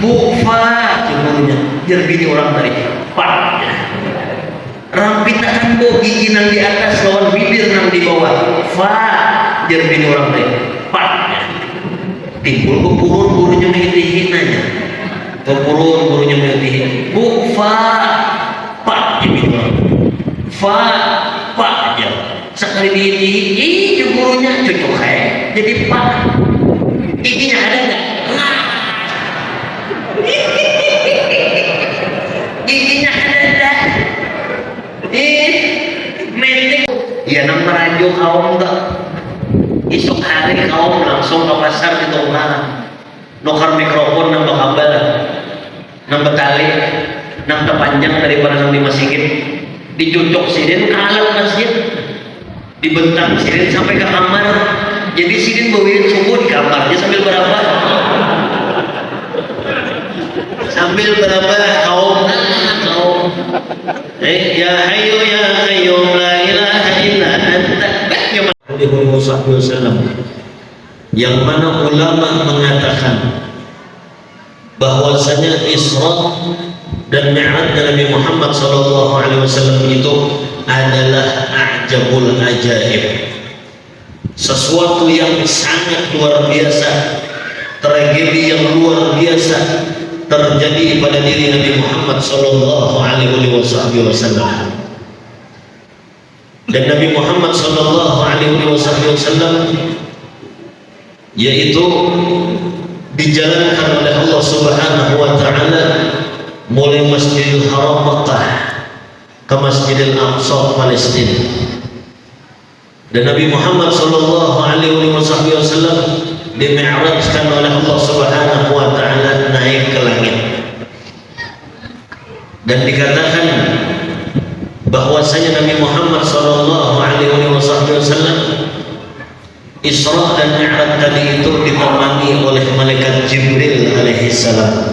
bufa cumulnya jadi bini orang tadi pak rampit akan bo gigi nang di atas lawan bibir nang di bawah fa jadi bini orang tadi pak timbul kepurun gurunya mengitihin aja kepurun gurunya mengitihin bufa pak jadi bini orang fa pak aja sekali diitihin gurunya cocok jadi pak giginya ada nggak? Giginya ada metik ya nang merajo kaum enggak esok hari kaum langsung ke pasar di tongkang nukar mikrofon nang bakabel nang betali nang terpanjang daripada nang dimasikin dicucuk sidin ke alat masjid dibentang sidin sampai ke kamar jadi sidin bawain subuh di kamarnya sambil berapa kaum ya hayyu ya qayyum la ilaha illa anta yang mana ulama mengatakan bahwasanya Isra dan Mi'raj Nabi Muhammad SAW itu adalah a'jabul ajaib, sesuatu yang sangat luar biasa, tragedi yang luar biasa terjadi pada diri Nabi Muhammad SAW. Dan Nabi Muhammad SAW yaitu dijalankan oleh Allah Subhanahu wa Ta'ala mulai Masjidil Haram Makkah ke Masjidil Aqsa Palestina. Dan Nabi Muhammad SAW dimi'rajkan oleh Allah Subhanahu wa Ta'ala naik ke langit. Dan dikatakan bahwasanya Nabi Muhammad SAW Isra dan Mi'raj tadi itu ditemani oleh malaikat Jibril alaihissalam,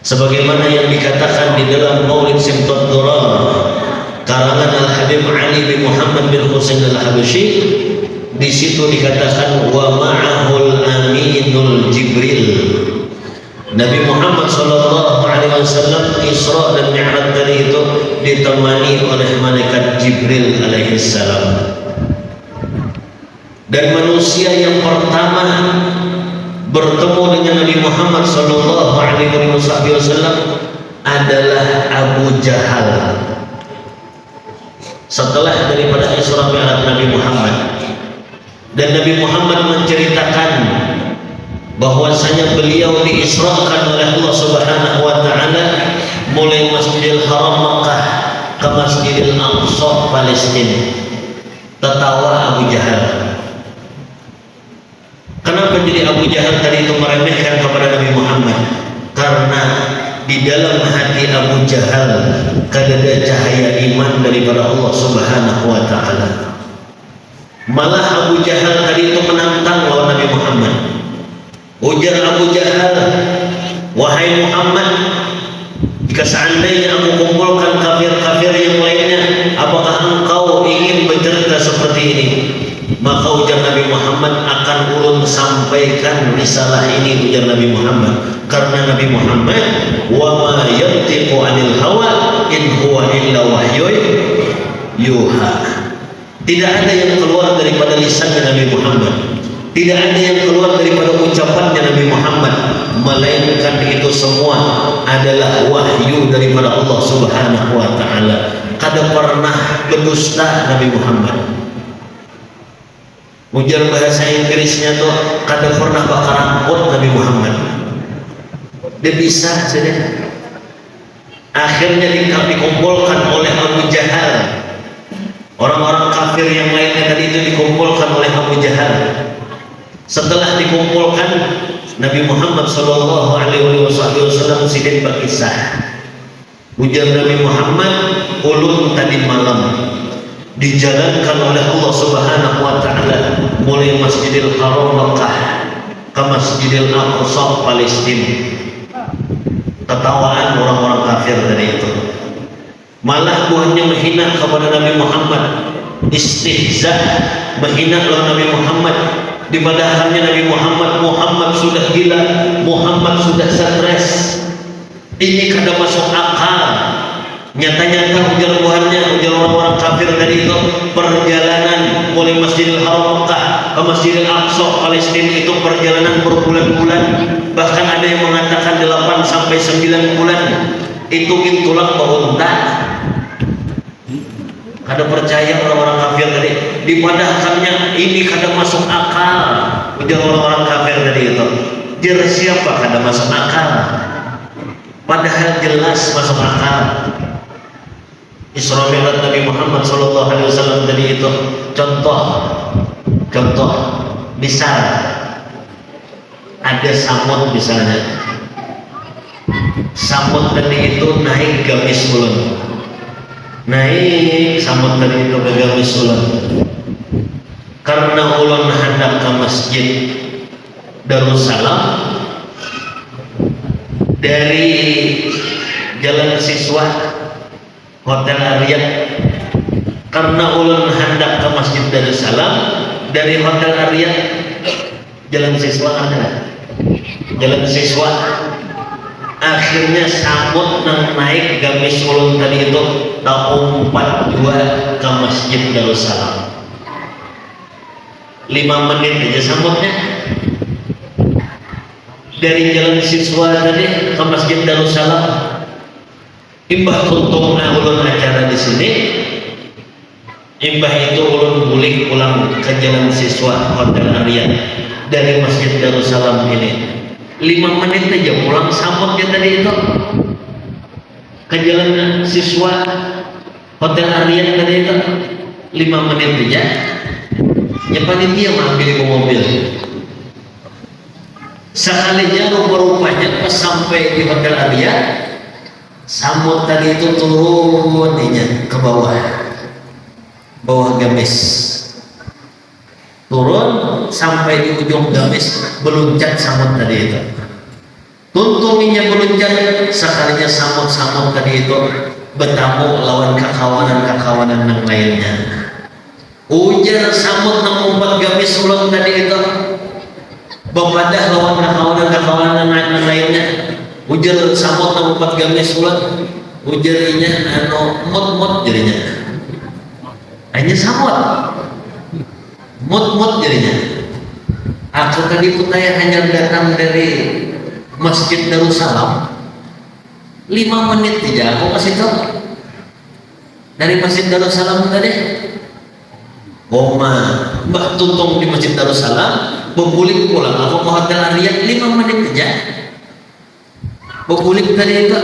sebagaimana yang dikatakan di dalam Maulid Simtud Durar karangan Al-Habib Ali bin Muhammad bin Husain Al-Habsyi. Di situ dikatakan wa ma'ahul aminul Jibril. Nabi Muhammad SAW Isra dan Mi'raj tadi itu ditemani oleh malaikat Jibril alaihissalam. Dan manusia yang pertama bertemu dengan Nabi Muhammad SAW adalah Abu Jahal. Setelah daripada Isra Mi'raj Nabi Muhammad, dan Nabi Muhammad menceritakan bahwasanya beliau diisrakan oleh Allah Subhanahu wa Ta'ala mulai Masjidil Haram Makkah ke Masjidil Aqsa Palestina. Tertawa Abu Jahal. Kenapa jadi Abu Jahal tadi itu meremehkan kepada Nabi Muhammad? Karena di dalam hati Abu Jahal ada cahaya iman daripada Allah Subhanahu wa Ta'ala. Malah Abu Jahal tadi itu menantang lawan Nabi Muhammad. Ujar Abu Jahal, wahai Muhammad, jika seandainya aku kumpulkan kafir-kafir yang lainnya, apakah engkau ingin bercerita seperti ini? Maka ujar Nabi Muhammad, akan ulun sampaikan risalah ini, ujar Nabi Muhammad, karena Nabi Muhammad wa ma yantiqu anil hawa in huwa illa wahyun yuha. Tidak ada yang keluar daripada lisannya Nabi Muhammad, tidak ada yang keluar daripada ucapannya Nabi Muhammad, melainkan itu semua adalah wahyu daripada Allah Subhanahu wa Ta'ala. Kada pernah berdusta Nabi Muhammad. Ujar bahasa Inggrisnya tuh kada pernah bakar angkut Nabi Muhammad. Dia bisa saja. Akhirnya dikumpulkan oleh Abu Jahal. Orang-orang kafir yang lainnya tadi itu dikumpulkan oleh Abu Jahal. Setelah dikumpulkan, Nabi Muhammad SAW sidin berkisah. Ujar Nabi Muhammad, ulun tadi malam dijalankan oleh Allah Subhanahu wa Ta'ala mulai Masjidil Haram Makkah ke Masjidil Aqsa Palestina. Ketawaan orang-orang kafir dari itu, malah buahnya menghina kepada Nabi Muhammad, istihza, menghina lawan Nabi Muhammad. Di padahalnya Nabi Muhammad sudah gila, Muhammad sudah stres. Ini kada masuk akal. Nyata-nyata ujar Tuhannya, ujar orang-orang kafir tadi itu, perjalanan mulai Masjidil Haram Mekah ke Masjidil Aqsa Palestina itu perjalanan berbulan-bulan, bahkan ada yang mengatakan 8 sampai 9 bulan. Hitungin tulang bau unta. Kada percaya orang-orang kafir tadi. Di padahalnya ini kada masuk akal, ujar orang-orang kafir tadi itu. Jar siapa kada masuk akal? Padahal jelas masuk akal. Isra Mi'raj Nabi Muhammad SAW tadi itu contoh misal ada samud misalnya, samud tadi itu naik gamis ulun, naik samud tadi itu ke gamis ulun karena ulun hendak ke Masjid Darussalam dari Jalan Siswa Hotel Arya, karena ulun hendak ke Masjid Darussalam dari Hotel Arya Jalan Siswa ada Jalan Siswa, akhirnya samud nang naik gamis ulun tadi itu tahun 42 ke Masjid Darussalam. 5 menit aja samudnya dari Jalan Siswa tadi ke Masjid Darussalam. Imbah tuntung ulun acara di sini, imbah itu ulun bulik pulang ke Jalan Siswa Hotel Arya dari Masjid Darussalam ini. 5 menit aja pulang samudnya tadi itu ke Jalan Siswa Hotel Arya tadi itu 5 menit aja. Ya panitia mengambil ke mobil. Sekalinya rupa-rupanya pas sampai di Hotel Arya, samud tadi itu turun ke bawah gamis, turun sampai di ujung gamis, beluncat samud tadi itu. Tuntunginya beluncat, sekalinya samud tadi itu bertamu lawan kakawanan yang lainnya. Ujar samud nang umpat gamis ulun tadi itu bepadah lawan kakawanan yang lainnya. Ujar samud nang umpat gamis ulun, ujarinya mut jadinya. Hanya samud mut jadinya. Aku tadi putaya hanya datang dari Masjid Darussalam 5 menit aja aku kasih tahu dari Masjid Darussalam tadi. Mbak tuntung di Masjid Darussalam, berbulik pulang aku ke Hotel Arya 5 menit aja. Berbulik tadi itu.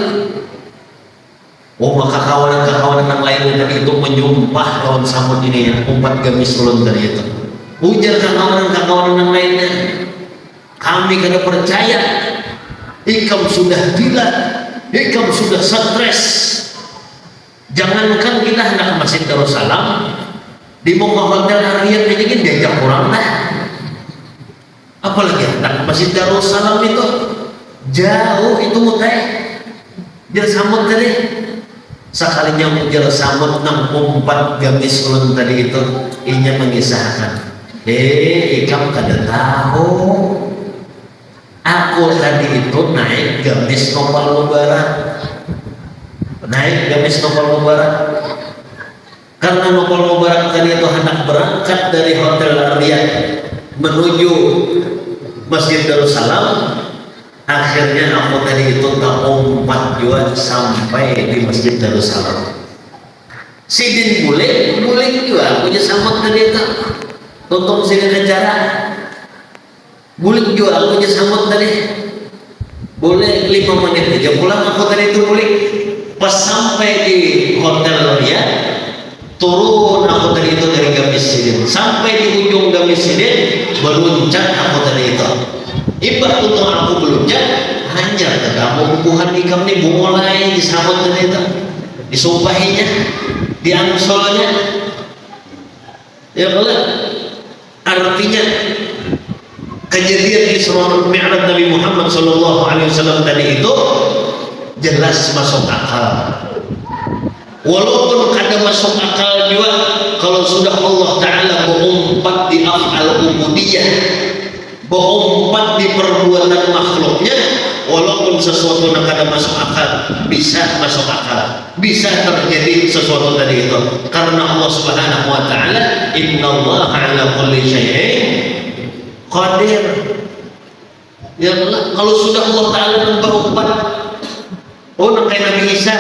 Maka kawanan yang lain tadi itu menyumpah lawan samud ini yang umpat gamis ulun tadi itu. Ujar kawanan yang lainnya, kami kada percaya, ikam sudah gila, ikam sudah stres. Jangankan kita hendak Masjid Darussalam, di muka Hotel Arya ini kan diajak orang dah. Apalagi hendak Masjid Darussalam itu jauh itu mutai. Jar samud tadi. Sekalinya ujar samud nang umpat gamis ulun tadi itu, inya mengisahkan, ikam kada tahu. Aku tadi itu naik gamis Nopal Mubarak. Karena Nopal Mubarak tadi itu hendak berangkat dari Hotel Arya menuju Masjid Darussalam. Akhirnya aku tadi itu tak umpat juga sampai di Masjid Darussalam. Sidin bulik juga punya samud tadi itu. Tuntung sidin acara. Bulik juga aku punya samud tadi. Boleh 5 menit aja pulang aku tadi itu bulik. Pas sampai di Hotel Arya, turun aku tadi itu dari gamis sidin. Sampai di ujung gamis sidin, beruncat aku tadi itu. Ibarat untuk aku beluncat, hanya kamu hubungan ikam ini mulai disambut tadi itu, disumpahinya, diangsolnya. Ya boleh. Artinya kejadian Isra Mi'raj Nabi Muhammad SAW tadi itu jelas masuk akal. Walaupun kada masuk akal juga kalau sudah Allah Ta'ala mengumpat di af'al ubudiyah, berumpat di perbuatan makhluknya, walaupun sesuatu yang kada masuk akal, bisa masuk akal, bisa terjadi sesuatu tadi itu, karena Allah Subhanahu wa taala innallaha ala kulli syai'in qadir. Ya Allah, kalau sudah Allah taala berumpat, oh nang kayak Nabi Isa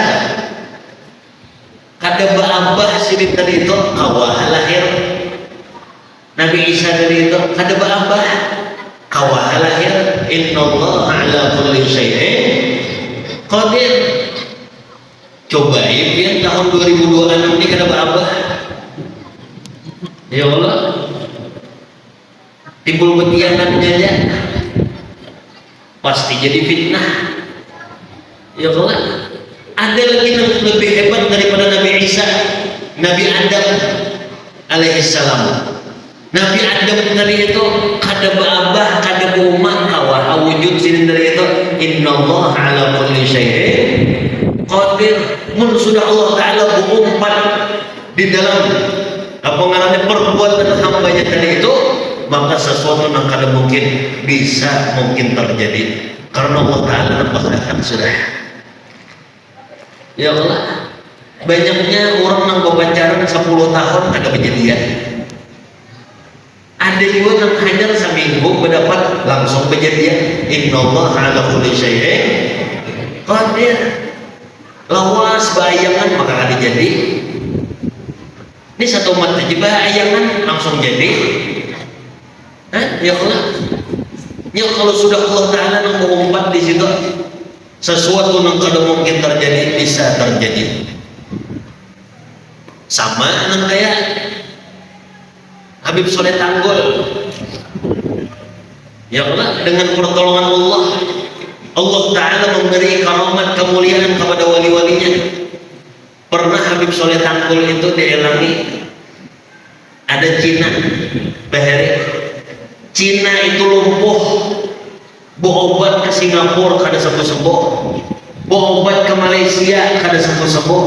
kada baabah sidik tadi itu kawah lahir. Nabi Isa tadi itu kada baabah kawah lahir. Innallaha ala kulli syai'in qadir. Coba ya tahun 2026 ini kada baabah. Ya Allah, timbul betianannya aja pasti jadi fitnah. Ya Allah, ada lagi yang lebih hebat daripada Nabi Isa, Nabi Adam alaihissalam. Nabi Adam tadi itu kada baabah, kada buma kawah wujud sini dari itu innallaha ala kulli syai'in qadir. Mun sudah Allah taala berumpat di dalam apa ngarannya perbuatan hambanya tadi itu, maka sesuatu yang kada mungkin bisa mungkin terjadi, karena Allah taala berkata sudah. Ya Allah, banyaknya orang yang berpacaran 10 tahun ada kejadian. Ada juga yang hanya seminggu mendapat langsung kejadian. Innallaha ala kulli syai'in qadir. Lawas bayangan maka ada jadi. Ini satu mata aja bayangan langsung jadi. Ya Allah. Ya kalau sudah Allah taala yang mengumpat di situ, sesuatu yang kada mungkin terjadi bisa terjadi. Sama dengan kayak Habib Soleh Tanggul. Ya Allah, dengan pertolongan Allah, Allah taala memberi karamat kemuliaan kepada wali-walinya. Pernah Habib Soleh Tanggul itu dielangi ada Cina Bahari. Cina itu lumpuh, berobat ke Singapura kada sembuh-sembuh, berobat ke Malaysia kada sembuh-sembuh.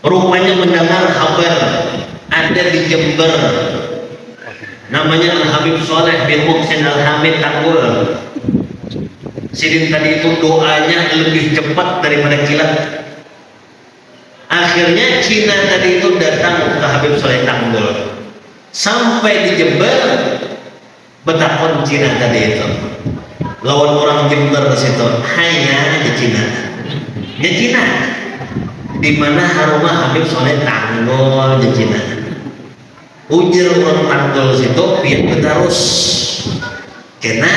Rupanya mendengar kabar ada di Jember, namanya Habib Soleh bin Muhsin Al-Hamid Tanggul. Sidin tadi itu doanya lebih cepat daripada kilat. Akhirnya Cina tadi itu datang ke Habib Soleh Tanggul, sampai di Jember betakon Cina tadi itu lawan orang Jember ke situ, hanya di Cina. Di Cina di mana rumah Habib Soleh Tanggul di Cina. Ujar orang Tanggul situ biar terus, karena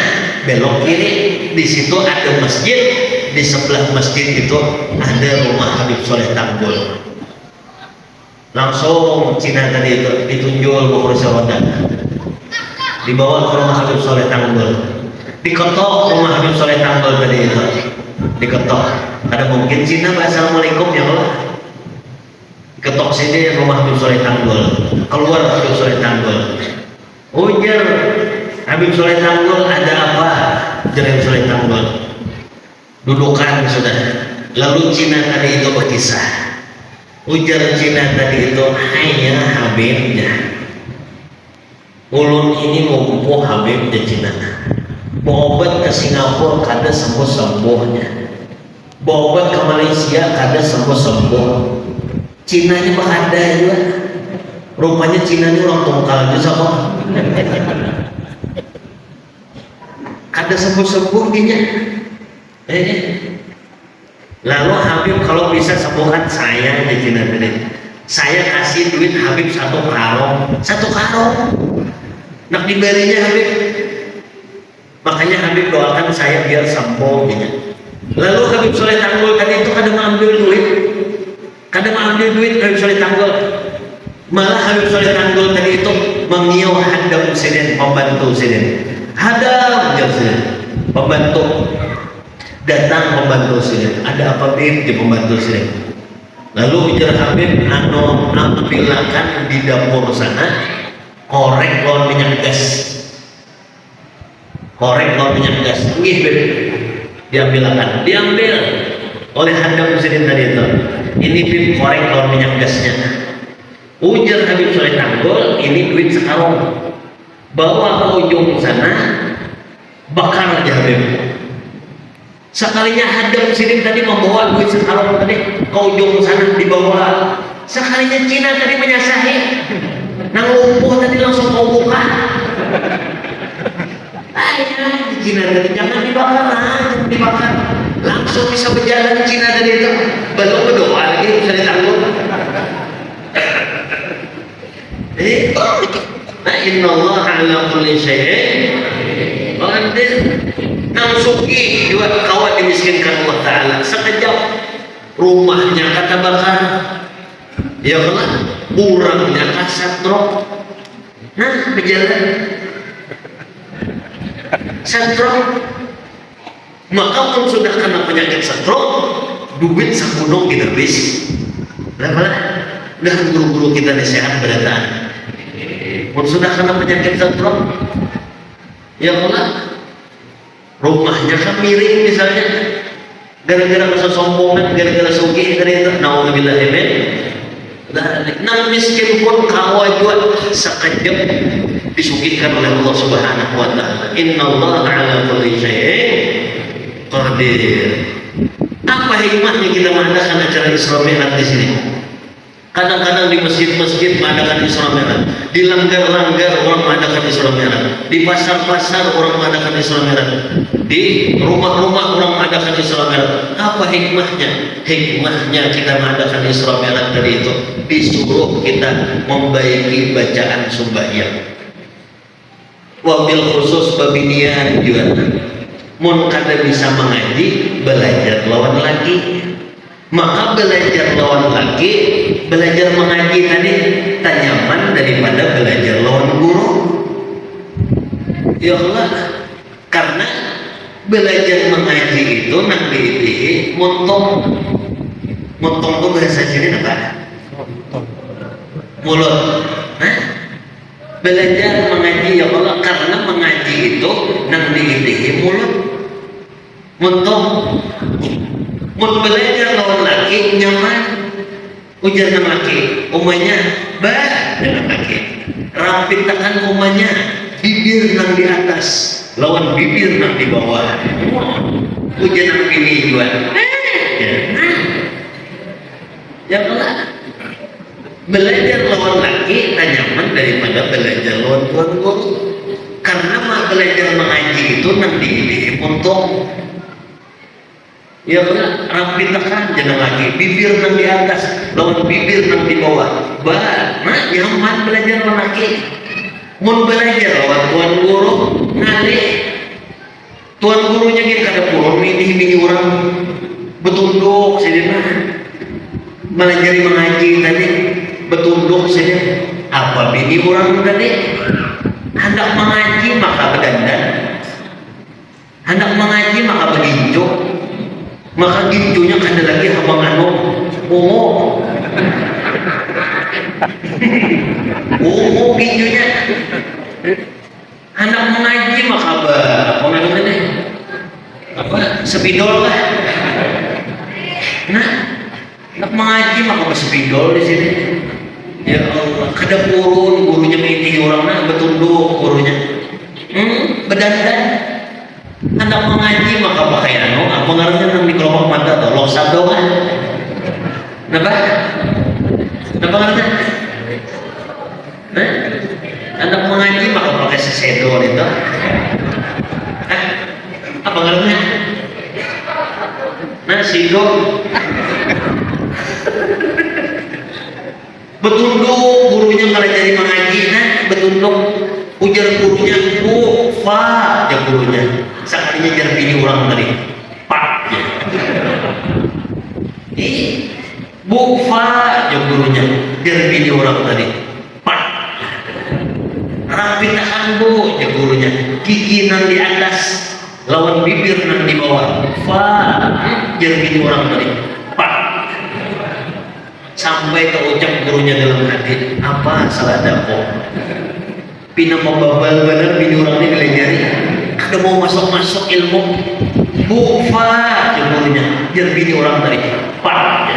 belok kiri di situ ada masjid, di sebelah masjid itu ada rumah Habib Soleh Tanggul. Langsung Cina tadi itu ditunjuk ke kursi roda, dibawa ke rumah Habib Soleh Tanggul, diketok rumah Habib Soleh Tanggul tadi itu, diketok. Ada mungkin Cina assalamualaikum ya Allah, ketok sini rumah Habib Soleh Tanggul, keluar Habib Soleh Tanggul. Ujar Habib Soleh Tanggul, ada apa? Jadi Habib Soleh Tanggul dudukan sudah. Lalu Cina tadi itu berkisah. Ujar Cina tadi itu, hanya Habibnya ulun ini lumpuh Habib di Cina, berobat ke Singapura kada sembuh-sembuhnya, berobat ke Malaysia kada sembuh-sembuh. Cina nya ada juga, rupanya Cina nya orang tungkal juga sama, kada sembuh-sembuh dia. Lalu Habib kalau bisa sembuhkan saya di Cina tadi, saya kasih duit Habib 1 karung, 1 karung nak diberinya Habib. Makanya Habib doakan saya biar sembuh gitu. Lalu Habib Soleh Tanggul tadi itu kadang mengambil duit, kadang mengambil duit Habib Soleh Tanggul. Malah Habib Soleh Tanggul tadi itu mengiau hadam sinin, pembantu sinin, hadam sinin, pembantu. Datang pembantu sini, ada apa Bib di pembantu sini? Lalu ujar Habib, ambilkan di dapur sana korek lawan minyak gas, korek lawan minyak gas. Ngih Bib, diambilkan, diambil oleh hadam sini tadi itu. Ini Bib korek lawan minyak gasnya. Ujar Habib Soleh Tanggul, ini duit sekarang, bawa ke ujung sana. bakar aja Habib. Sekalinya hadap sini tadi membawa duit sekarang tadi ke ujung sana dibawa. Sekalinya Cina tadi menyasahi, nang lumpuh tadi langsung mau buka. Ayah di Cina tadi jangan dibakar, jangan dibakar. Langsung bisa berjalan Cina tadi itu. Belum berdoa lagi bisa ditanggung. Nah, innallaha ala kulli syai'in qadir. Nang suki juga kawan dimiskinkan Allah Ta'ala. Sekejap rumahnya kata bakar, ya Allah, urangnya kasat roh. Nah, berjalan stroke. Maka pun sudah kena penyakit stroke, duit segunung kita bis. Udah guru-guru kita sehat berataan. Pun sudah kena penyakit stroke, ya Allah, rumahnya kan miring misalnya, gara-gara kesombongan, gara-gara sugih, gara-gara naudzubillah min. Nang miskin pun kawa juga sekejap disugihkan oleh Allah Subhanahu wa Ta'ala. Innallaha ala kulli syai'in qadir. Apa hikmahnya kita mengadakan acara Isra Mi'raj di sini? Kadang-kadang di masjid-masjid mengadakan Isra Mi'raj, di langgar-langgar orang mengadakan Isra Mi'raj, di pasar-pasar orang mengadakan Isra Mi'raj, di rumah-rumah orang mengadakan Isra Mi'raj. Apa hikmahnya? Hikmahnya kita mengadakan Isra Mi'raj tadi itu disuruh kita membaiki bacaan sembahyang. Wabil khusus babinian juga. Mun kada bisa mengaji, belajar lawan lagi. Maka belajar lawan lagi, belajar mengaji tadi tanyaman daripada belajar lawan guru. Ya Allah, karena belajar mengaji itu nanti montong itu bahasa sini apa? Mulut. Nah, belajar mengaji ya Allah, karena mengaji itu nanti mulut. Montong. Mau belajar lawan laki nyaman, ujar nang laki, umanya bah dengan laki, rapi tekan umanya, bibir nang di atas, lawan bibir nang di bawah, ujar nang ini juga, ya Allah, belajar lawan laki nyaman daripada belajar lawan tuan guru, karena belajar mengaji itu nang di untung. Ya benar, rapi tekan jangan lagi, bibir nang di atas, lawan bibir nang di bawah. Bah, nah nyaman belajar laki. Mun belajar lawan tuan guru, ngalih. Tuan gurunya kita kada purun mini orang betunduk sini mah. Melajari mengaji tadi betunduk sini. Apa bini orang tadi? Hendak mengaji maka berdandan. Hendak mengaji maka berginjuk. Maka ginjunya kada lagi habang anu ungu ginjunya. Anak mengaji maka apa namanya apa sepidol lah. Nah, anak mengaji maka sepidol di sini. Ya Allah, kada purun gurunya miti orangnya betunduk gurunya. Berdandan. Anak mengaji maka pakai anu, apa ngarannya nang di kelompok mata atau losan dong kan? Napa ngarannya? Anak mengaji maka pakai sesedor itu. Apa ngarannya? Nah, sido. Betunduk gurunya ngelajari mengaji, nah betunduk. Ujar gurunya, fa ya gurunya. Sekalinya jar bini orang tadi, pak. Fa ya gurunya, jar bini orang tadi, pak. Rapi tahan bu ya gurunya, gigi nang di atas, lawan bibir nang di bawah. Fa jar bini orang tadi, pak. Sampai terucap gurunya dalam hati, apa salah dapo? Pina membabal benar bini orang ini belajari. Kada mau masuk ilmu. Bufa jemurnya. Jar bini orang tadi. Pak.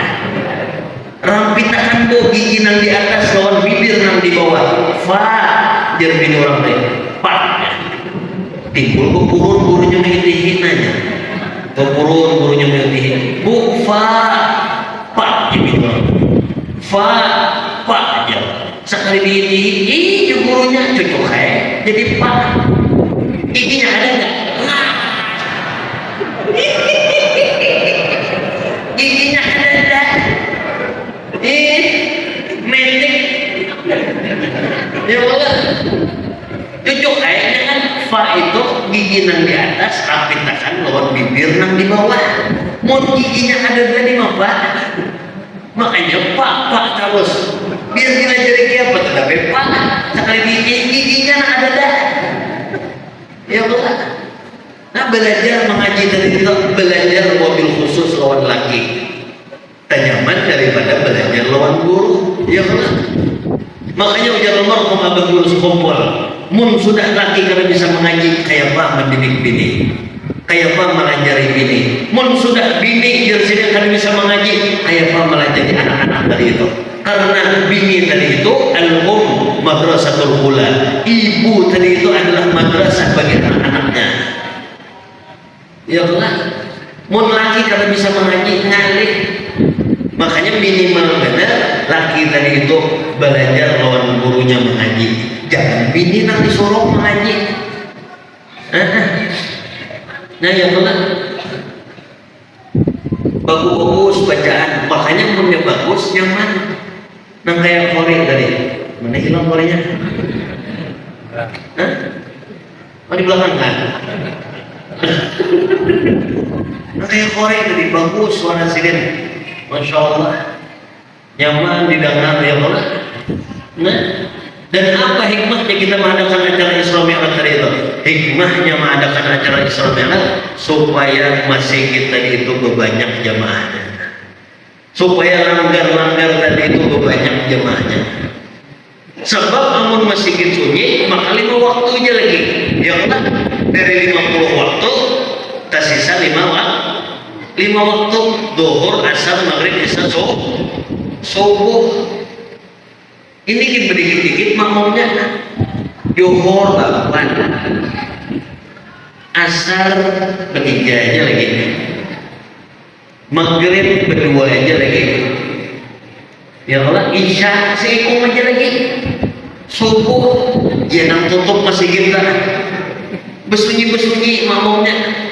Rapi tahan bu gigi nang di atas lawan bibir nang di bawah. Fa jar bini orang tadi. Pak. timbul pepurun gurunya mengitihin aja, pepurun gurunya mengitihin, bu fa pak gitu, fa pak aja sekali diitihin, ih gurunya cocok jadi pak, giginya ada nggak? Giginya ada nggak? Metik ya Allah, cocok dengan fa itu gigi nang di atas, kapitakan lawan bibir nang di bawah. Mau giginya ada tadi mah pak, makanya pak terus biar dilajari apa tetapi pak sekali giginya nang ada dah ya Allah. Nah belajar mengaji tadi itu belajar mobil khusus lawan laki tanyaman daripada belajar lawan guru ya Allah. Makanya ujar almarhum abang guru sekumpul mun sudah laki kalau bisa mengaji kayak apa mendidik bini, kayak apa melajari bini. Mun sudah bini jadi kalau bisa mengaji kayak apa melajari anak-anak tadi itu. Karena bini tadi itu al-um madrasatul ula, ibu tadi itu adalah madrasah bagi anak-anaknya ya Allah. Mun laki kalau bisa mengaji ngalih, makanya minimal benar laki tadi itu belajar lawan gurunya mengaji. Jangan bini nang disuruh mengaji. Nah ya Allah, bagus bacaan, makanya punya bagus yang mana? Nang kayak korek tadi, mana hilang koreknya? Oh di belakang kan? Nang kayak korek tadi bagus suara silin, masya Allah, nyaman didengar ya Allah. Nah. Dan apa hikmahnya kita mengadakan acara Isra Mi'raj tadi itu? Hikmahnya mengadakan acara Isra Mi'raj supaya masjid kita itu berbanyak jamaahnya, supaya langgar-langgar tadi itu berbanyak jamaahnya. Sebab amun masjid sunyi maka 5 waktu aja lagi ya Allah. Dari 50 waktu tersisa 5 waktu, zuhur, asar, maghrib, isya, subuh. Ini dikit-dikit makmumnya Zuhur 8, asar bertiga aja lagi, maghrib berdua aja lagi ya Allah, isya seikung aja lagi, subuh jangan tutup masih kita bersunyi makmumnya.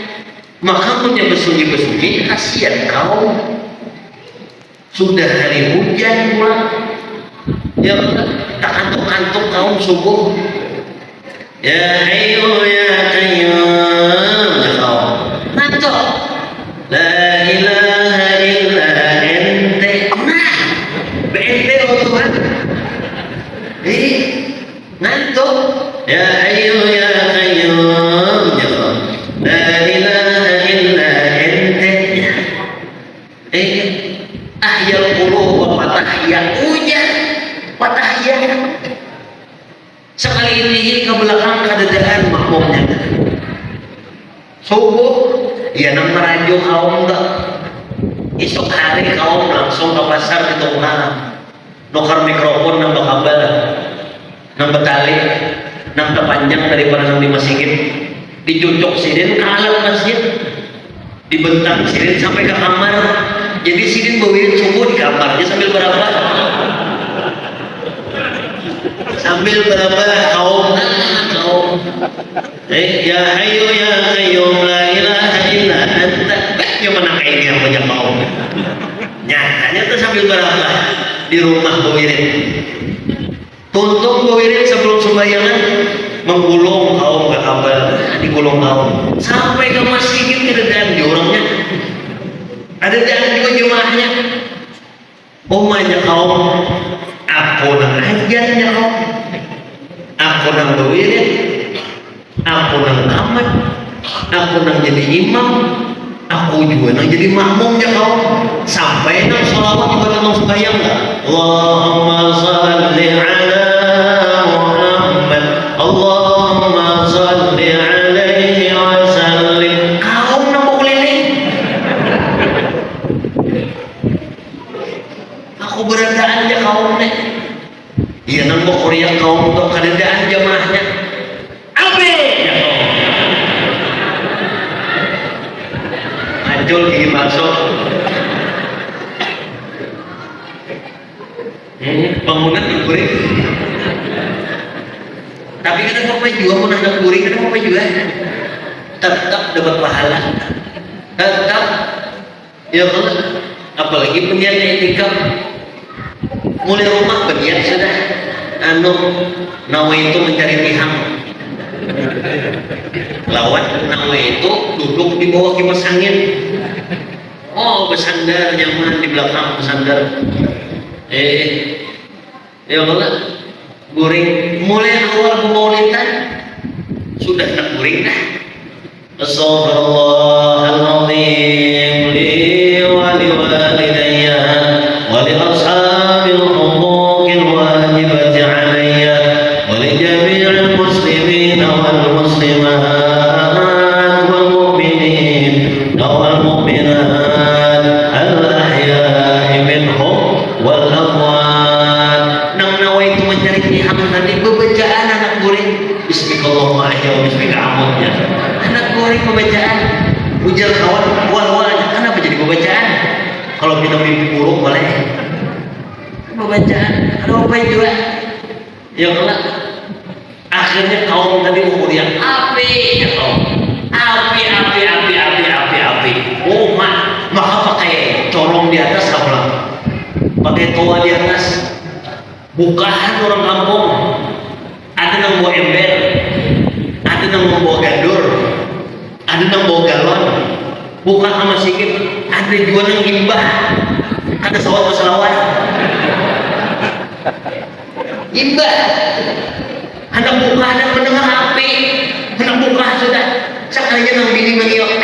Maka punya bersunyi kasihan kaum sudah hari hujan pula ya tak kantuk-kantuk kaum subuh ya hayyu ya qayyum ya kaum ngantuk la ilaha illa ente bente oh Tuhan ngantuk ya hayyu ya qayyum ya kaum la ilaha illa ente ahyal qulub wa fatahya hujan patahiyah sekali ini ke belakang kadadaan makmumnya subuh ya nang merajuk kaum tak esok hari kaum langsung ke pasar di Tunggal nukar mikrofon nang bakabal nang betali nang terpanjang daripada nang di masjid dicucuk sidin ke alat masjid dibentang sidin sampai ke kamar jadi sidin bawain subuh di kamarnya sambil berapa kaum ya hayyu ya qayyum la ilaha illa anta yang mana kayak yang banyak kaum nyatanya tuh sambil berapa di rumah bawirin tutup bawirin sebelum sembayangan menggulung kaum ke kabel digulung kaum sampai ke masjid keadaan jurangnya ada jangan juga jemaahnya umahnya kaum aku nang ajarnya kaum aku nang bawirin aku nang tamat aku nang jadi imam aku juga nang jadi makmumnya kaum sampai nang sholawat juga nang sembahyang lah Allahumma salli ala Muhammad Allahumma salli alaihi wa sallim kaum nang mau keliling aku beradaan aja kaum nih iya nang mau kuriak kaum untuk keadaan jamaahnya abe ya kaum bakso. Bangunan digoreng. Tapi kenapa apa juga mau nang goreng, kenapa apa juga? Tetap dapat pahala. Tetap ya Allah. Apalagi penyiar etika mulai rumah bagian sudah nawa itu mencari pihak lawan nawa itu duduk di bawah kipas angin, bersandar nyaman di belakang bersandar. Ya Allah, goreng mulai awal pemaulidan sudah tak goreng dah. Astagfirullahaladzim li wa li walidayya wa li ashabil huquqil wajibati alayya wa li jami'il muslimin wal muslimat wal mu'minin wal mu'minat al ahya'i minhum wal amwat. Nang nawaitu mencari pihak tadi bebacaan anak goreng bismillahirrahmanirrahim wa bismika amutnya. Anak goreng pembacaan ujar kawan wal-walnya. Kenapa jadi pembacaan? Kalau kita mimpi buruk boleh pembacaan. Ada apa juga? Ya Allah, akhirnya kaum tadi kemudian api ya kaum api. Maka pakai corong di atas apa? Pakai toa di atas. Bukahan orang kampung. Ada yang bawa ember, ada yang bawa gandur, ada yang bawa galon. Buka sama sikit, ada juga yang imbah, ada sawat selawat imbah. Ada buka, ada mendengar api, ada buka sudah sekalinya yang bini mengiok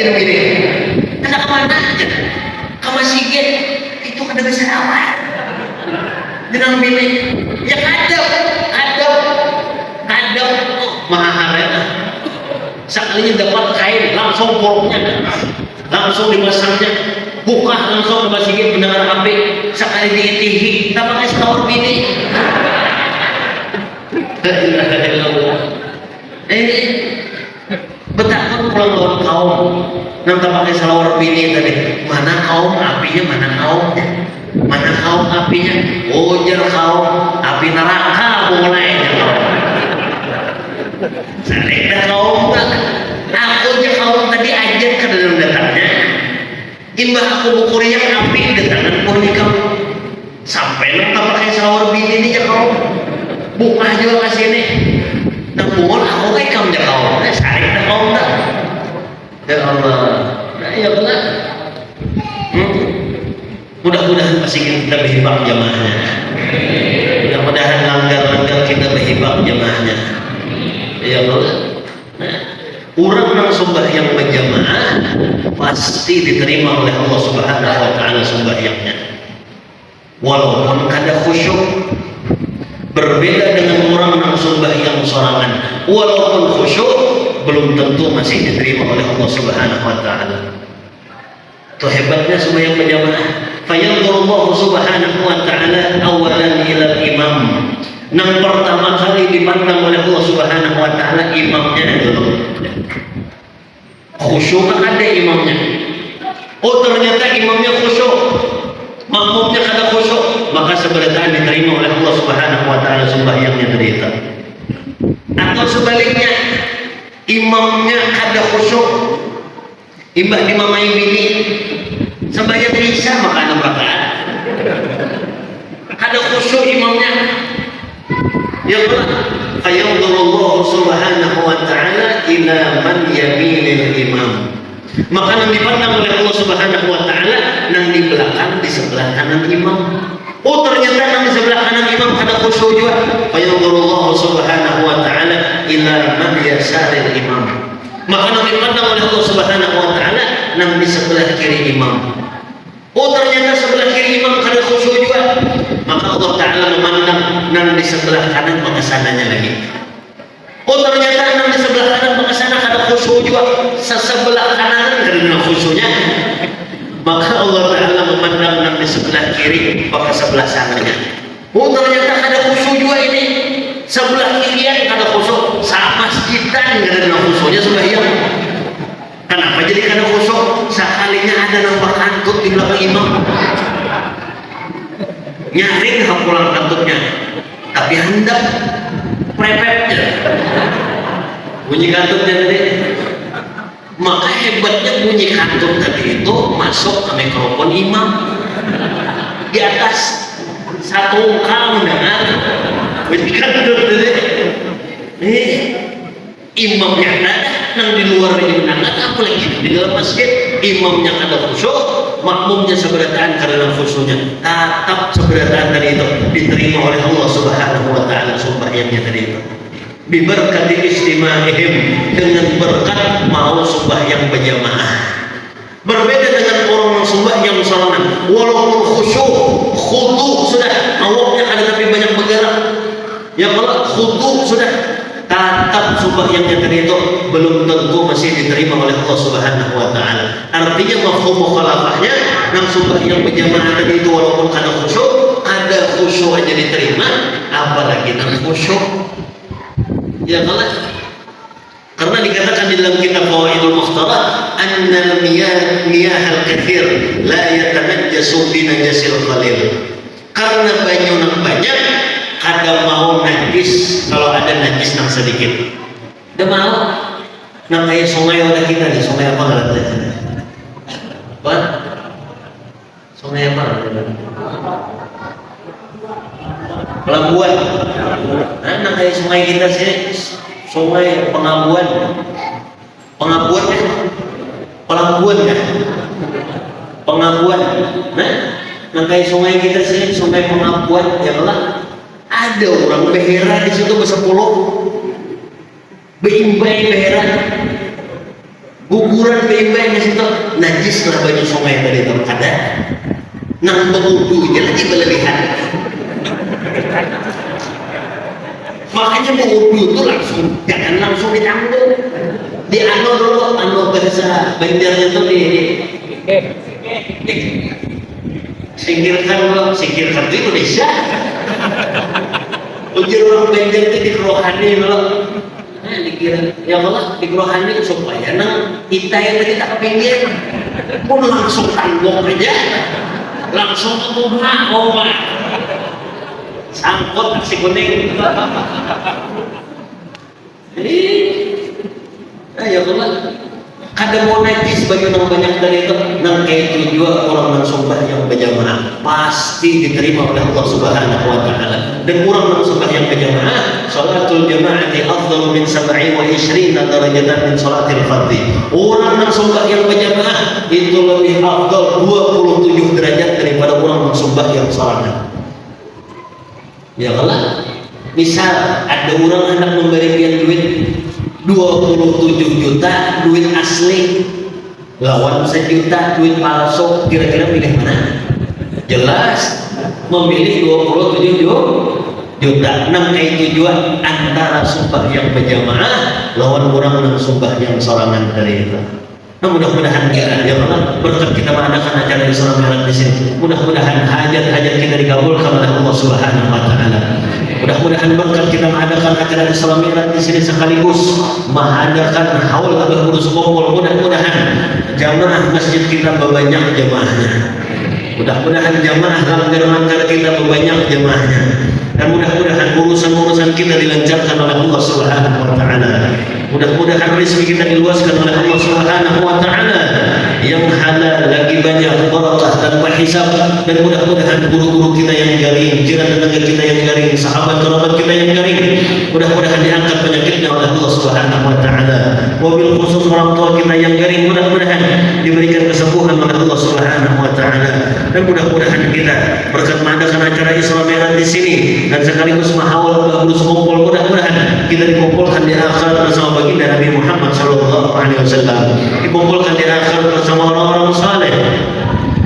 gitu bini. Ada kemana aja? Kamu sikit itu ada selawat dengan bini yang ada maharena. Sekalinya dapat kain langsung poroknya, langsung dipasangnya, buka langsung ke masjid mendengar api, sekali diitihi tak pakai setahun bini. Betapa pulang kaum nanti pakai selawar bini tadi. Mana kaum apinya, mana kaumnya, mana kaum apinya. Ujar kaum api neraka mulainya kaum. Saya kaum tak, aku je kaum tadi ajar ke dalam datangnya. Imbah aku bukurinya api datangan pohon kamu. Sampai nanti pakai selawar bini ini je kaum. Buka juga ke sini. Namun aku kayak kaum je kaum. Saring dah kaum tak. Ya Allah. Nah ya Allah. Mudah-mudahan pasti kita berhibak jamaahnya. Mudah-mudahan langgar-langgar kita berhibak jamaahnya. Ya Allah. Nah, orang yang sembahyang berjamaah pasti diterima oleh Allah Subhanahu wa taala sembahyangnya. Walaupun kada khusyuk. Berbeda dengan orang yang sembahyang sorangan. Walaupun khusyuk belum tentu masih diterima oleh Allah Subhanahu wa taala. Itu hebatnya sembahyang berjamaah. Fayanzurullahu Subhanahu wa taala awalan ila imam. Yang pertama kali dipandang oleh Allah Subhanahu wa taala imamnya dulu. Khusyuk ada imamnya. Ternyata imamnya khusyuk. Makmumnya kada khusyuk, maka sebenarnya diterima oleh Allah Subhanahu wa taala sembahyangnya tadi itu. Atau sebaliknya, imamnya kada khusyuk. Imbah dimamai bini, sembahyang bisa maka 6 rakaat. Kada khusyuk imamnya. Ya Allah, fayanzurullahu Subhanahu wa taala ila man yamilil imam. Maka yang dipandang oleh Allah Subhanahu wa taala yang di belakang di sebelah kanan imam. Ternyata yang di sebelah kanan imam ada khusyuk juga. Fayanzurullahu Subhanahu wa taala ila man yasaril imam. Maka yang dipandang oleh Allah Subhanahu wa taala yang di sebelah kiri imam. Ternyata sebelah kiri imam ada khusyuk juga. Maka Allah taala memandang yang di sebelah kanan pengesananya lagi. Ternyata yang di sebelah kanan pengesana ada khusyuk juga. Sebelah kanan karena khusyuknya. Maka Allah taala memandang yang di sebelah kiri maka sebelah sananya. Ternyata ada khusyuk juga ini. Sebelah kirian ada khusyuk. Sama masjidan karena khusyuknya sembahyang. Kenapa jadi kada khusyuk? Sekalinya ada nampak kantut di belakang imam, nyaring pulang kantutnya, tapi hendak prepetnya bunyi kantutnya tadi. Maka hebatnya bunyi kantut tadi itu masuk ke mikrofon imam di atas satu kali mendengar bunyi kantut tadi. Imamnya ada, nang di luar ini mendengar, apalagi di dalam masjid. Imamnya ada khusyuk, makmumnya seberataan karena khusyuknya. Tatap seberataan tadi itu diterima oleh Allah Subhanahu wa taala sembahyangnya tadi itu. Biberkati istima'ihim, dengan berkat mau sembahyang berjamaah. Berbeda dengan orang yang sembahyang salaman, walaupun khusyuk, khudu sudah, awaknya ada tapi banyak bergerak. Ya kalau khudu sudah, tatap sembahyangnya tadi itu belum tentu masih diterima oleh Allah Subhanahu wa taala. Artinya mafhum mukhalafahnya, nang sembahyang berjamaah tadi itu walaupun kada khusyuk, ada khusyuk aja diterima, apalagi nang khusyuk. Ya kalah. Karena dikatakan di dalam kitab Fawaidul Mukhtarat, annal miyah al-kathir la yatanajjasu bi najasil qalil. Karena banyu nang banyak kada mau najis kalau ada najis nang sedikit. Dah mau. Nang kayak sungai orang kita nih, sungai apa ngarannya? Apa? Sungai apa? Pelabuhan. Nah, kayak sungai kita sih, sungai Pengabuan. Pengabuan kan? Pelabuhan kan? Pengabuan. Nah, kayak sungai kita sih, sungai Pengabuan, ya Allah. Ada orang behera di situ bersepuluh, beimbai behera, guguran beimbai di situ, najis lah baju sungai tadi itu ada. Nang berwudu aja lagi berlebihan. Makanya berwudu itu jangan langsung ditanggung. Di dulu, bahasa Banjarnya itu singkirkan itu Indonesia. Ujar orang Banjar itu dikerohani loh. Dikira ya Allah dikerohani supaya nang kita yang tadi tak kepingin pun langsung tanggung aja, langsung oma sangkut si kuning. Ya Allah, kada mau najis bagi orang banyak dari itu, nang kayak itu juga orang nang sembahyang berjamaah pasti diterima oleh Allah Subhanahu wa taala. Dan orang nang sembahyang berjamaah, salatul jamaati afdalu min 27 darajatan min salatil fardhi. Orang nang sembahyang berjamaah itu lebih afdal 27 derajat daripada orang nang sembahyang sorangan. Ya Allah, misal ada orang hendak memberikan duit 27 juta duit asli, lawan 1 juta duit palsu, kira-kira pilih mana? Jelas memilih 27 juta. Nang kayak tujuan antara sembahyang berjamaah lawan orang nang sembahyang sorangan dari itu. Nah, mudah-mudahan kita ya Allah berkat kita mengadakan acara Isra Mi'raj di sini. Mudah-mudahan hajat-hajat kita dikabulkan oleh Allah Subhanahu wa taala. Mudah-mudahan berkat kita mengadakan acara Isra Mi'raj di sini sekaligus mengadakan haul atau urus kumpul. Mudah-mudahan jamaah masjid kita berbanyak jamaahnya. Mudah-mudahan jamaah langgar-langgar kita berbanyak jamaahnya. Dan mudah-mudahan urusan-urusan kita dilancarkan oleh Allah Subhanahu wa taala. Mudah-mudahan rezeki kita diluaskan oleh Allah Subhanahu wa taala yang halal lagi banyak barakah tanpa hisab. Dan mudah-mudahan guru-guru kita yang garing, jiran tetangga kita yang garing, sahabat kerabat kita yang garing, mudah-mudahan diangkat penyakitnya oleh Allah Subhanahu wa taala. Wabil khusus orang tua kita yang garing, mudah-mudahan diberikan kesembuhan oleh Allah Subhanahu wa taala. Dan mudah-mudahan kita berkat mengadakan acara Isra Mi'raj di sini dan sekaligus mahawal berurus kumpul, mudah-mudahan kita dikumpulkan di akhirat bersama baginda Nabi Muhammad sallallahu alaihi wasallam, dikumpulkan di akhirat bersama orang-orang saleh,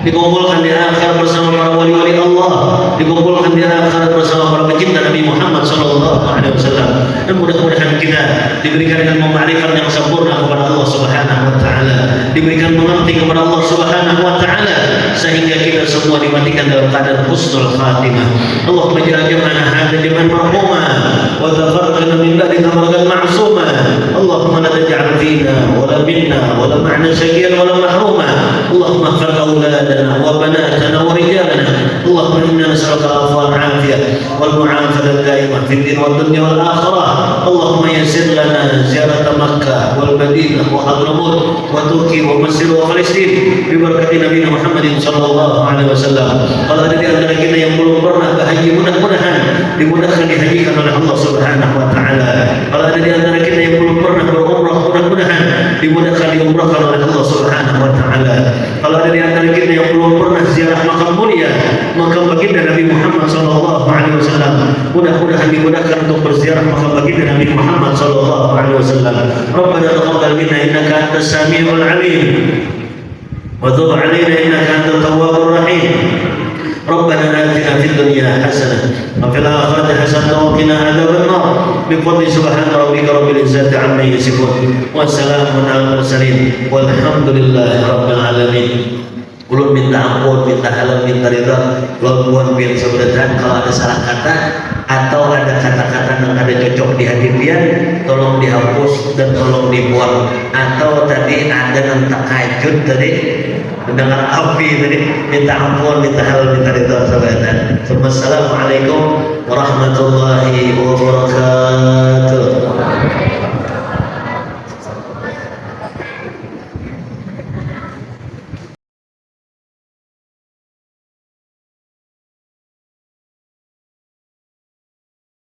dikumpulkan di akhirat bersama para wali-wali Allah, dikumpulkan di akhirat bersama para pecinta Nabi Muhammad sallallahu alaihi wasallam. Dan mudah-mudahan kita diberikan ilmu ma'rifat yang sempurna kepada Allah Subhanahu wa taala, diberikan mengerti kepada Allah Subhanahu wa taala, sehingga kita semua dimatikan dalam keadaan husnul khatimah. Allahumma ja'al jam'ana hadha jam'an marhuma wa tafarraqna min ba'di tafarraqan ma'suma. Allahumma la taj'al fina wa la minna wa la ma'na syaqiyyan wa la mahruma. Allahumma ighfir awladana wa banatana wa rijalana. Allahumma inna nas'aluka al-'afwa wal 'afiyah wal mu'afadata daimah fid din wad dunya wal akhirah. Allahumma yassir lana ziyarat Makkah wal Madinah wa Hadramut wa Turki wa Mesir wa Palestin bi barakati Nabi Muhammad sallallahu alaihi wasallam. Kalau ada di antara kita yang belum pernah berhaji, mudah-mudahan dimudahkan dihajikan oleh Allah Subhanahu wa taala. Kalau ada di antara kita yang belum pernah berumrah, mudah-mudahan dimudahkan diumrahkan oleh Allah Subhanahu wa taala. Kalau ada di antara kita yang belum pernah ziarah makam mulia, makam baginda Nabi Muhammad sallallahu alaihi wasallam, mudah-mudahan dimudahkan untuk berziarah makam baginda Nabi Muhammad sallallahu alaihi wasallam. Rabbana taqabbal minna innaka antas samiul alim wa tub 'alaina innaka antat tawwabur rahim. Rabbana atina fid dunya hasanah wa fil akhirati hasanah wa qina adzaban nar. Bi fadli subhana rabbika rabbil izzati 'amma yasifun wa salamun 'alal mursalin walhamdulillahi rabbil alamin. Ulun minta ampun, minta halal, minta ridha. Laluan biar sebenarnya kalau ada salah kata atau ada kata-kata yang ada cocok di hati pian, tolong dihapus dan tolong dibuang. Atau tadi ada yang takajud tadi mendengar api tadi, minta ampun, minta halal, minta ridha sebenarnya. Assalamualaikum warahmatullahi wabarakatuh.